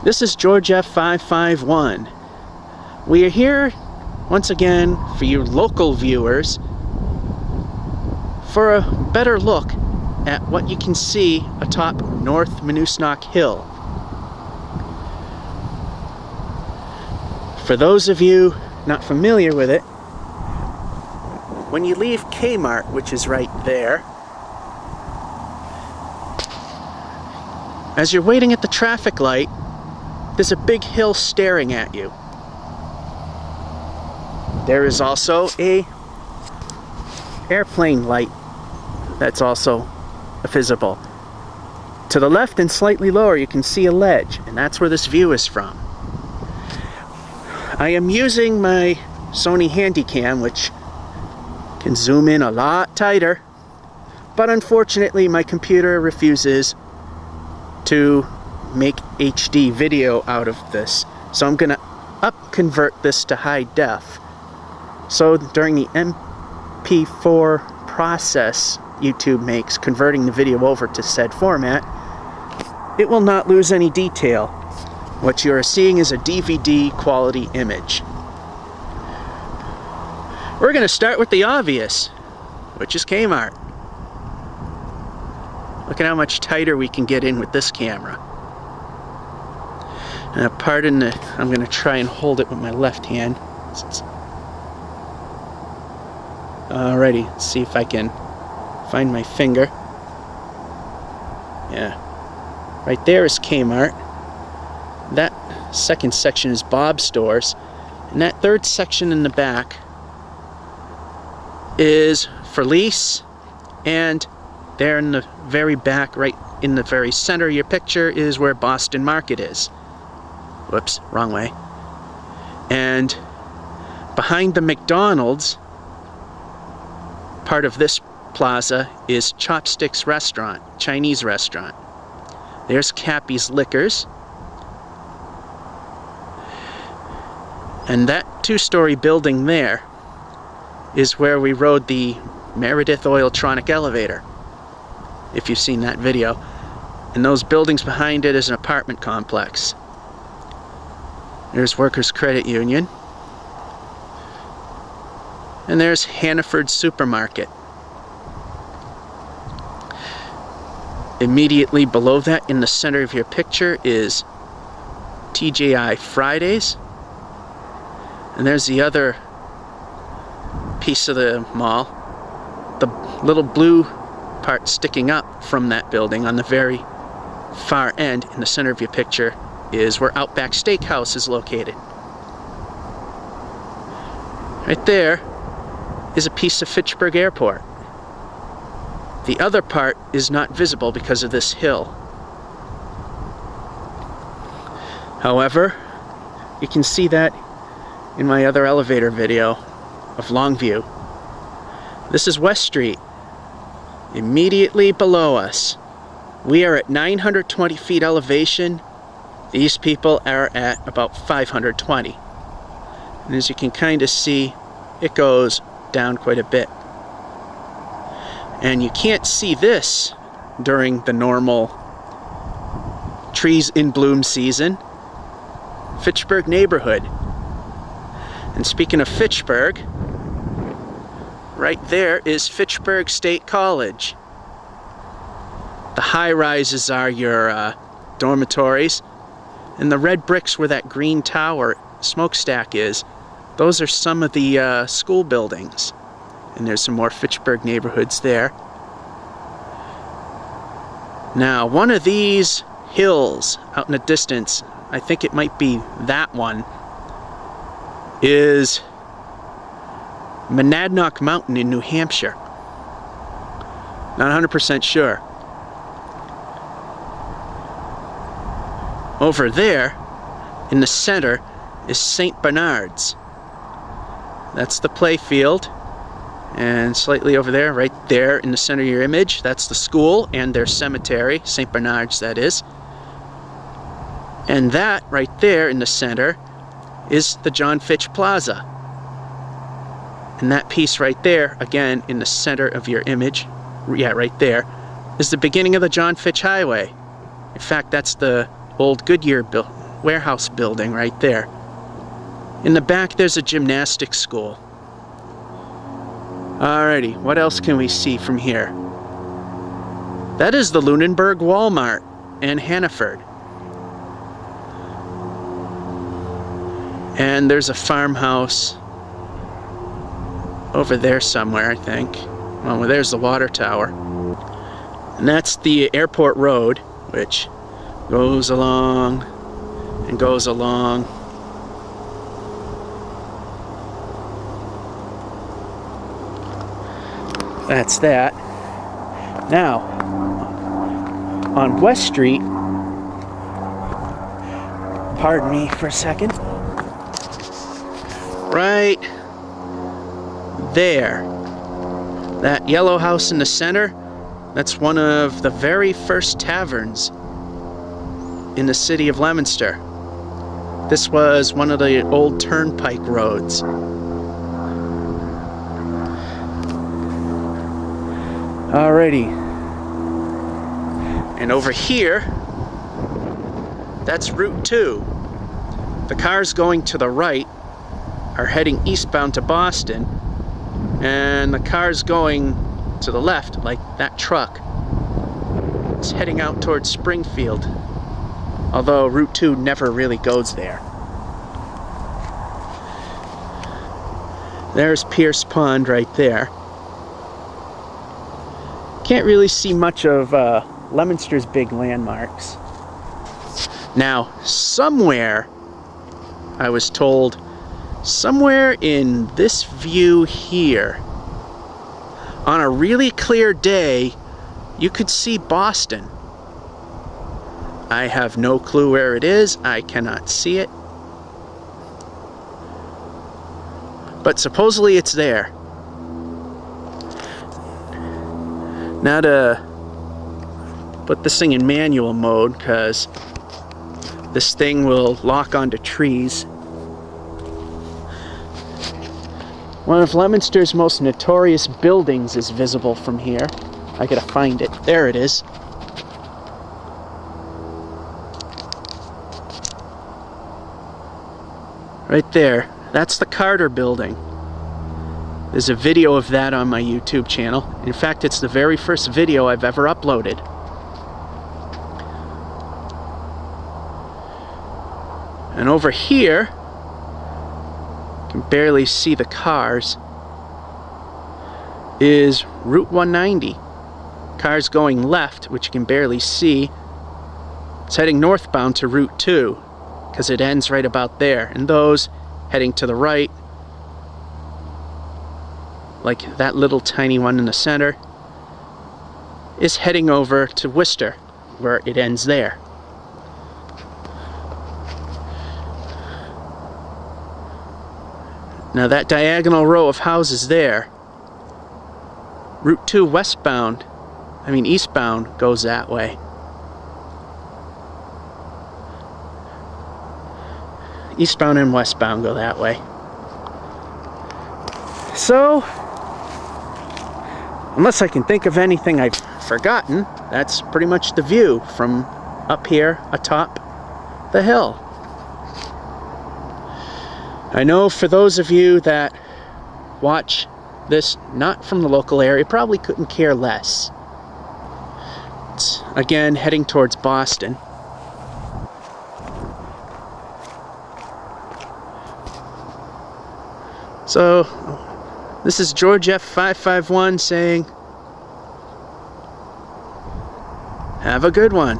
This is George F551. We are here once again for you local viewers for a better look at what you can see atop North Manoosnoc Hill. For those of you not familiar with it, when you leave K-Mart, which is right there, as you're waiting at the traffic light, there's a big hill staring at you. There is also a airplane light that's also visible. To the left and slightly lower you can see a ledge, and that's where this view is from. I am using my Sony Handycam, which can zoom in a lot tighter, but unfortunately my computer refuses to make HD video out of this, so I'm gonna convert this to high def. So during the MP4 process YouTube makes converting the video over to said format, it will not lose any detail. What you are seeing is a DVD quality image. We're gonna start with the obvious, which is K-Mart. Look at how much tighter we can get in with this camera. Pardon the, I'm going to try and hold it with my left hand. Alrighty, let's see if I can find my finger. Yeah. Right there is K-Mart. That second section is Bob's Stores. And that third section in the back is for lease. And there in the very back, right in the very center of your picture, is where Boston Market is. Whoops, wrong way. And behind the McDonald's, part of this plaza is Chopsticks Restaurant, Chinese restaurant. There's Cappy's Liquors. And that two-story building there is where we rode the Meredith Oiltronic elevator, if you've seen that video. And those buildings behind it is an apartment complex. There's Workers Credit Union. And there's Hannaford Supermarket. Immediately below that, in the center of your picture, is TGI Fridays. And there's the other piece of the mall. The little blue part sticking up from that building on the very far end in the center of your picture is where Outback Steakhouse is located. Right there is a piece of Fitchburg Airport. The other part is not visible because of this hill. However, you can see that in my other elevator video of Longview. This is West Street. Immediately below us. We are at 920 feet elevation. These people are at about 520. And as you can kind of see, it goes down quite a bit. And you can't see this during the normal trees in bloom season. Fitchburg neighborhood. And speaking of Fitchburg, right there is Fitchburg State College. The high-rises are your dormitories, and the red bricks where that green tower smokestack is, those are some of the school buildings. And there's some more Fitchburg neighborhoods there. Now, one of these hills out in the distance, I think it might be that one, is Monadnock Mountain in New Hampshire. Not 100% sure. Over there, in the center, is St. Bernard's. That's the play field. And slightly over there, right there in the center of your image, that's the school and their cemetery, St. Bernard's that is. And that right there in the center is the John Fitch Plaza. And that piece right there, again in the center of your image, yeah, right there, is the beginning of the John Fitch Highway. In fact, that's the old Goodyear warehouse building right there. In the back there's a gymnastics school. Alrighty, what else can we see from here? That is the Lunenburg Walmart in Hannaford. And there's a farmhouse over there somewhere, I think. Well, there's the water tower. And that's the airport road, which goes along and goes along. That's that. Now, on West Street, pardon me for a second, right there, that yellow house in the center, that's one of the very first taverns in the city of Leominster. This was one of the old turnpike roads. Alrighty. And over here, that's Route 2. The cars going to the right are heading eastbound to Boston, and the cars going to the left, like that truck, is heading out towards Springfield, although Route 2 never really goes there. There's Pierce Pond right there. Can't really see much of Leominster's big landmarks. Now, somewhere, I was told, somewhere in this view here, on a really clear day, you could see Boston. I have no clue where it is. I cannot see it. But supposedly it's there. Now to put this thing in manual mode, because this thing will lock onto trees. One of Leominster's most notorious buildings is visible from here. I gotta find it. There it is. Right there. That's the Carter Building. There's a video of that on my YouTube channel. In fact, it's the very first video I've ever uploaded. And over here, you can barely see the cars, is Route 190. Cars going left, which you can barely see. It's heading northbound to Route 2, because it ends right about there. And those heading to the right, like that little tiny one in the center, is heading over to Worcester, where it ends there. Now that diagonal row of houses there, Route 2 eastbound goes that way. Eastbound and westbound go that way. So, unless I can think of anything I've forgotten, that's pretty much the view from up here atop the hill. I know for those of you that watch this not from the local area, probably couldn't care less. It's, again, heading towards Boston. So, this is George F551 saying, have a good one.